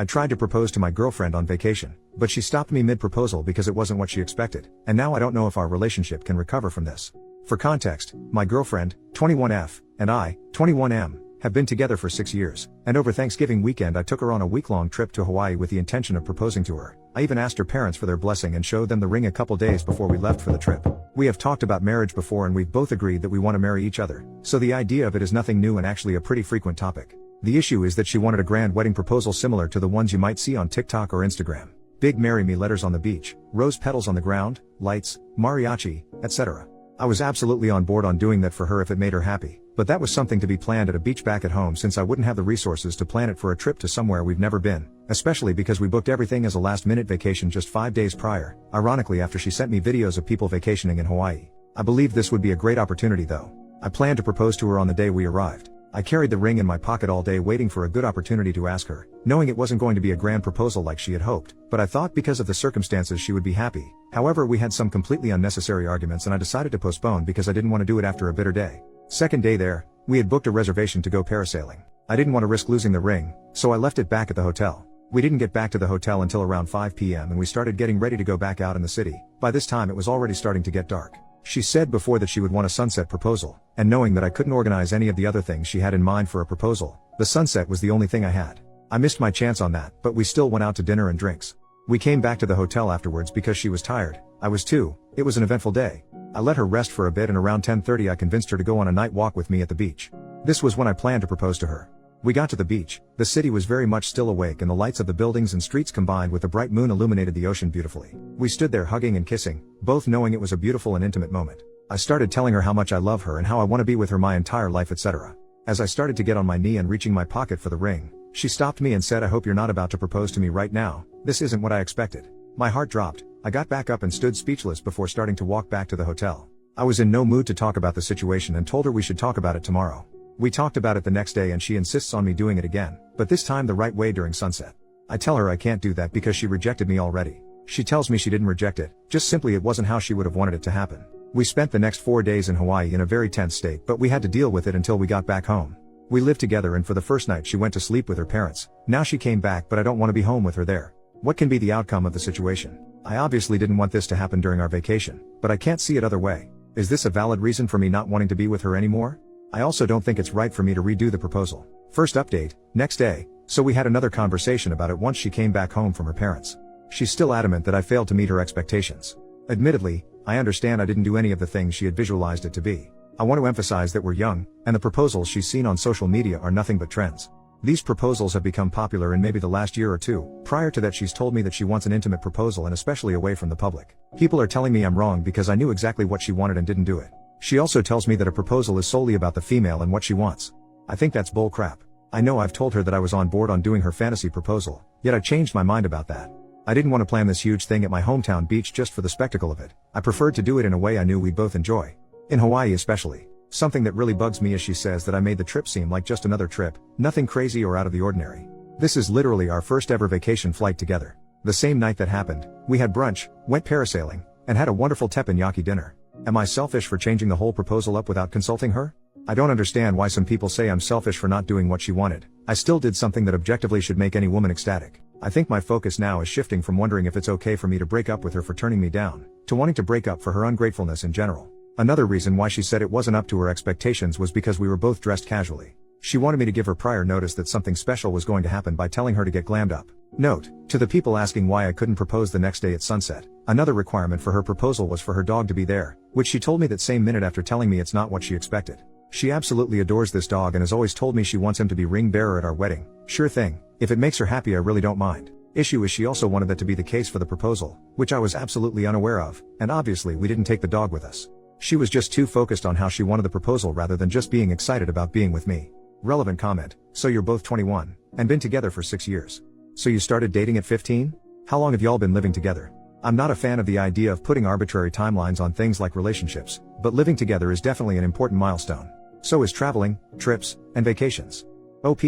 I tried to propose to my girlfriend on vacation, but she stopped me mid-proposal because it wasn't what she expected, and now I don't know if our relationship can recover from this. For context, my girlfriend, 21F, and I, 21M, have been together for 6 years, and over Thanksgiving weekend I took her on a week-long trip to Hawaii with the intention of proposing to her. I even asked her parents for their blessing and showed them the ring a couple days before we left for the trip. We have talked about marriage before and we've both agreed that we want to marry each other, so the idea of it is nothing new and actually a pretty frequent topic. The issue is that she wanted a grand wedding proposal similar to the ones you might see on TikTok or Instagram. Big marry me letters on the beach, rose petals on the ground, lights, mariachi, etc. I was absolutely on board on doing that for her if it made her happy, but that was something to be planned at a beach back at home since I wouldn't have the resources to plan it for a trip to somewhere we've never been, especially because we booked everything as a last-minute vacation just 5 days prior, ironically after she sent me videos of people vacationing in Hawaii. I believed this would be a great opportunity though. I planned to propose to her on the day we arrived. I carried the ring in my pocket all day waiting for a good opportunity to ask her, knowing it wasn't going to be a grand proposal like she had hoped, but I thought because of the circumstances she would be happy. However, we had some completely unnecessary arguments and I decided to postpone because I didn't want to do it after a bitter day. Second day there, we had booked a reservation to go parasailing. I didn't want to risk losing the ring, so I left it back at the hotel. We didn't get back to the hotel until around 5 p.m. and we started getting ready to go back out in the city. By this time it was already starting to get dark. She said before that she would want a sunset proposal, and knowing that I couldn't organize any of the other things she had in mind for a proposal, the sunset was the only thing I had. I missed my chance on that, but we still went out to dinner and drinks. We came back to the hotel afterwards because she was tired. I was too. It was an eventful day. I let her rest for a bit and around 10:30 I convinced her to go on a night walk with me at the beach. This was when I planned to propose to her. We got to the beach, the city was very much still awake and the lights of the buildings and streets combined with the bright moon illuminated the ocean beautifully. We stood there hugging and kissing, both knowing it was a beautiful and intimate moment. I started telling her how much I love her and how I want to be with her my entire life, etc. As I started to get on my knee and reaching my pocket for the ring, she stopped me and said, "I hope you're not about to propose to me right now. This isn't what I expected." My heart dropped. I got back up and stood speechless before starting to walk back to the hotel. I was in no mood to talk about the situation and told her we should talk about it tomorrow. We talked about it the next day and she insists on me doing it again, but this time the right way during sunset. I tell her I can't do that because she rejected me already. She tells me she didn't reject it, just simply it wasn't how she would have wanted it to happen. We spent the next 4 days in Hawaii in a very tense state, but we had to deal with it until we got back home. We lived together and for the first night she went to sleep with her parents. Now she came back but I don't want to be home with her there. What can be the outcome of the situation? I obviously didn't want this to happen during our vacation, but I can't see it other way. Is this a valid reason for me not wanting to be with her anymore? I also don't think it's right for me to redo the proposal. First update, next day, so we had another conversation about it once she came back home from her parents. She's still adamant that I failed to meet her expectations. Admittedly, I understand I didn't do any of the things she had visualized it to be. I want to emphasize that we're young, and the proposals she's seen on social media are nothing but trends. These proposals have become popular in maybe the last year or two. Prior to that she's told me that she wants an intimate proposal and especially away from the public. People are telling me I'm wrong because I knew exactly what she wanted and didn't do it. She also tells me that a proposal is solely about the female and what she wants. I think that's bull crap. I know I've told her that I was on board on doing her fantasy proposal, yet I changed my mind about that. I didn't want to plan this huge thing at my hometown beach just for the spectacle of it. I preferred to do it in a way I knew we'd both enjoy. In Hawaii especially. Something that really bugs me is she says that I made the trip seem like just another trip, nothing crazy or out of the ordinary. This is literally our first ever vacation flight together. The same night that happened, we had brunch, went parasailing, and had a wonderful teppanyaki dinner. Am I selfish for changing the whole proposal up without consulting her? I don't understand why some people say I'm selfish for not doing what she wanted. I still did something that objectively should make any woman ecstatic. I think my focus now is shifting from wondering if it's okay for me to break up with her for turning me down, to wanting to break up for her ungratefulness in general. Another reason why she said it wasn't up to her expectations was because we were both dressed casually. She wanted me to give her prior notice that something special was going to happen by telling her to get glammed up. Note, to the people asking why I couldn't propose the next day at sunset, another requirement for her proposal was for her dog to be there, which she told me that same minute after telling me it's not what she expected. She absolutely adores this dog and has always told me she wants him to be ring bearer at our wedding. Sure thing, if it makes her happy I really don't mind. Issue is she also wanted that to be the case for the proposal, which I was absolutely unaware of, and obviously we didn't take the dog with us. She was just too focused on how she wanted the proposal rather than just being excited about being with me. Relevant comment, so you're both 21, and been together for 6 years. So you started dating at 15? How long have y'all been living together? I'm not a fan of the idea of putting arbitrary timelines on things like relationships, but living together is definitely an important milestone. So is traveling, trips, and vacations. OP,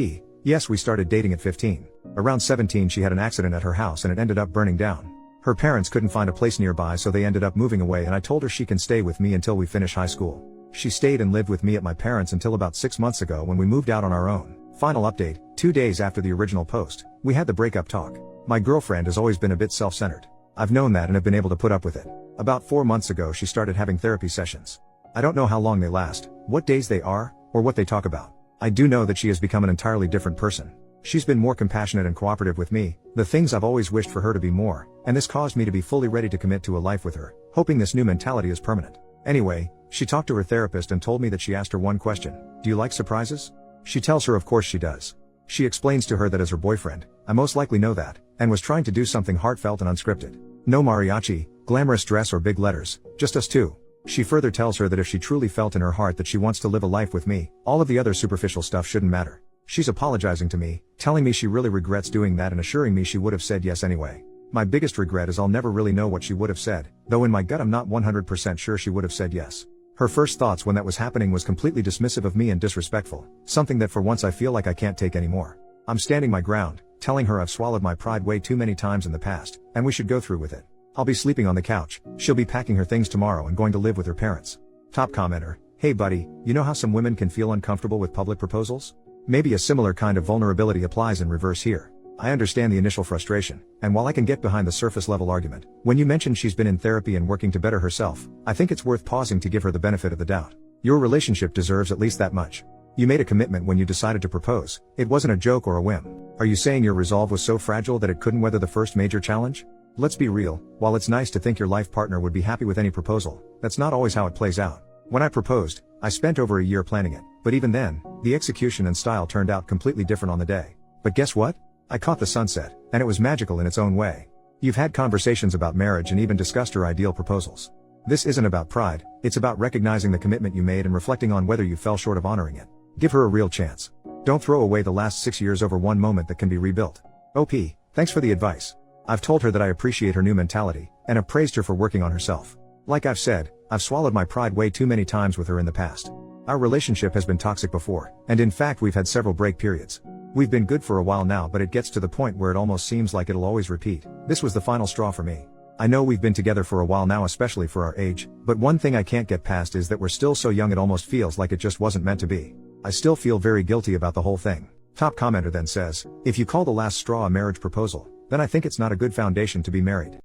yes, we started dating at 15. Around 17 she had an accident at her house and it ended up burning down. Her parents couldn't find a place nearby so they ended up moving away and I told her she can stay with me until we finish high school. She stayed and lived with me at my parents' until about 6 months ago when we moved out on our own. Final update, 2 days after the original post, we had the breakup talk. My girlfriend has always been a bit self-centered. I've known that and have been able to put up with it. About 4 months ago she started having therapy sessions. I don't know how long they last, what days they are, or what they talk about. I do know that she has become an entirely different person. She's been more compassionate and cooperative with me, the things I've always wished for her to be more, and this caused me to be fully ready to commit to a life with her, hoping this new mentality is permanent. Anyway, she talked to her therapist and told me that she asked her one question: do you like surprises? She tells her of course she does. She explains to her that as her boyfriend, I most likely know that, and was trying to do something heartfelt and unscripted. No mariachi, glamorous dress or big letters, just us two. She further tells her that if she truly felt in her heart that she wants to live a life with me, all of the other superficial stuff shouldn't matter. She's apologizing to me, telling me she really regrets doing that and assuring me she would have said yes anyway. My biggest regret is I'll never really know what she would have said, though in my gut I'm not 100% sure she would have said yes. Her first thoughts when that was happening was completely dismissive of me and disrespectful, something that for once I feel like I can't take anymore. I'm standing my ground, telling her I've swallowed my pride way too many times in the past, and we should go through with it. I'll be sleeping on the couch, she'll be packing her things tomorrow and going to live with her parents. Top commenter: hey buddy, you know how some women can feel uncomfortable with public proposals? Maybe a similar kind of vulnerability applies in reverse here. I understand the initial frustration, and while I can get behind the surface level argument, when you mention she's been in therapy and working to better herself, I think it's worth pausing to give her the benefit of the doubt. Your relationship deserves at least that much. You made a commitment when you decided to propose. It wasn't a joke or a whim. Are you saying your resolve was so fragile that it couldn't weather the first major challenge? Let's be real, while it's nice to think your life partner would be happy with any proposal, that's not always how it plays out. When I proposed, I spent over a year planning it, but even then, the execution and style turned out completely different on the day. But guess what? I caught the sunset, and it was magical in its own way. You've had conversations about marriage and even discussed her ideal proposals. This isn't about pride, it's about recognizing the commitment you made and reflecting on whether you fell short of honoring it. Give her a real chance. Don't throw away the last 6 years over one moment that can be rebuilt. OP, thanks for the advice. I've told her that I appreciate her new mentality, and have praised her for working on herself. Like I've said, I've swallowed my pride way too many times with her in the past. Our relationship has been toxic before, and in fact we've had several break periods. We've been good for a while now, but it gets to the point where it almost seems like it'll always repeat. This was the final straw for me. I know we've been together for a while now, especially for our age, but one thing I can't get past is that we're still so young it almost feels like it just wasn't meant to be. I still feel very guilty about the whole thing. Top commenter then says, if you call the last straw a marriage proposal, then I think it's not a good foundation to be married.